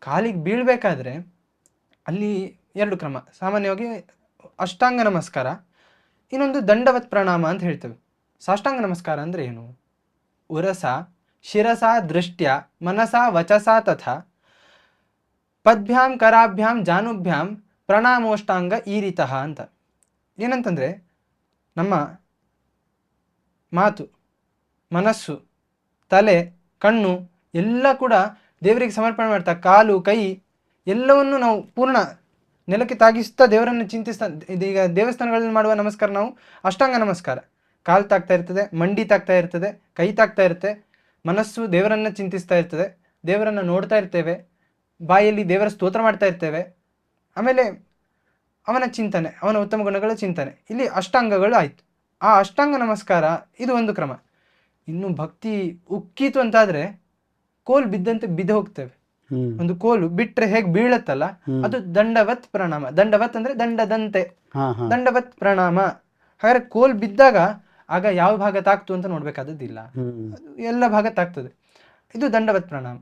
ಕಾಲಿಗೆ ಬೀಳ್ಬೇಕಾದ್ರೆ ಅಲ್ಲಿ 2 ಕ್ರಮ. ಸಾಮಾನ್ಯವಾಗಿ ಅಷ್ಟಾಂಗ ನಮಸ್ಕಾರ, ಇನ್ನೊಂದು ದಂಡವತ್ ಪ್ರಣಾಮ ಅಂತ ಹೇಳ್ತೇವೆ. ಸಾಷ್ಟಾಂಗ ನಮಸ್ಕಾರ ಅಂದರೆ ಏನು? ಉರಸ ಶಿರಸ ದೃಷ್ಟ್ಯ ಮನಸ ವಚಸ ತಥಾ ಪದ್ಭ್ಯಾಂ ಕರಾಭ್ಯಾಂ ಜಾನುಭ್ಯಾಂ ಪ್ರಣಾಮೋಷ್ಟಾಂಗ ಈರಿತಃ ಅಂತ. ಏನಂತಂದರೆ ನಮ್ಮ ಮಾತು, ಮನಸ್ಸು, ತಲೆ, ಕಣ್ಣು ಎಲ್ಲ ಕೂಡ ದೇವರಿಗೆ ಸಮರ್ಪಣೆ ಮಾಡ್ತಾ, ಕಾಲು ಕೈ ಎಲ್ಲವನ್ನು ನಾವು ಪೂರ್ಣ ನೆಲಕ್ಕೆ ತಾಗಿಸ್ತಾ ದೇವರನ್ನು ಚಿಂತಿಸ್ತಾ, ಇದೀಗ ದೇವಸ್ಥಾನಗಳಲ್ಲಿ ಮಾಡುವ ನಮಸ್ಕಾರ ನಾವು ಅಷ್ಟಾಂಗ ನಮಸ್ಕಾರ. ಕಾಲು ತಾಗ್ತಾ ಇರ್ತದೆ, ಮಂಡಿ ತಾಗ್ತಾ ಇರ್ತದೆ, ಕೈ ತಾಗ್ತಾ ಇರುತ್ತೆ, ಮನಸ್ಸು ದೇವರನ್ನು ಚಿಂತಿಸ್ತಾ ಇರ್ತದೆ, ದೇವರನ್ನು ನೋಡ್ತಾ ಇರ್ತೇವೆ, ಬಾಯಲ್ಲಿ ದೇವರ ಸ್ತೋತ್ರ ಮಾಡ್ತಾ ಇರ್ತೇವೆ, ಆಮೇಲೆ ಅವನ ಚಿಂತನೆ, ಅವನ ಉತ್ತಮ ಗುಣಗಳ ಚಿಂತನೆ. ಇಲ್ಲಿ ಅಷ್ಟಾಂಗಗಳು ಆಯಿತು. ಆ ಅಷ್ಟಾಂಗ ನಮಸ್ಕಾರ ಇದು ಒಂದು ಕ್ರಮ. ಇನ್ನು ಭಕ್ತಿ ಉಕ್ಕಿತು ಅಂತಾದರೆ ಕೋಲು ಬಿದ್ದಂತೆ ಬಿದ್ದು ಹೋಗ್ತೇವೆ. ಒಂದು ಕೋಲು ಬಿಟ್ಟರೆ ಹೇಗೆ ಬೀಳತ್ತಲ್ಲ, ಅದು ದಂಡವತ್ ಪ್ರಣಾಮ. ದಂಡವತ್ ಅಂದರೆ ದಂಡದಂತೆ, ದಂಡವತ್ ಪ್ರಣಾಮ. ಹಾಗಾದ್ರೆ ಕೋಲ್ ಬಿದ್ದಾಗ ಆಗ ಯಾವ ಭಾಗ ತಾಕ್ತು ಅಂತ ನೋಡ್ಬೇಕಾದದ್ದಿಲ್ಲ, ಎಲ್ಲ ಭಾಗ ತಾಕ್ತದೆ. ಇದು ದಂಡವತ್ ಪ್ರಣಾಮ.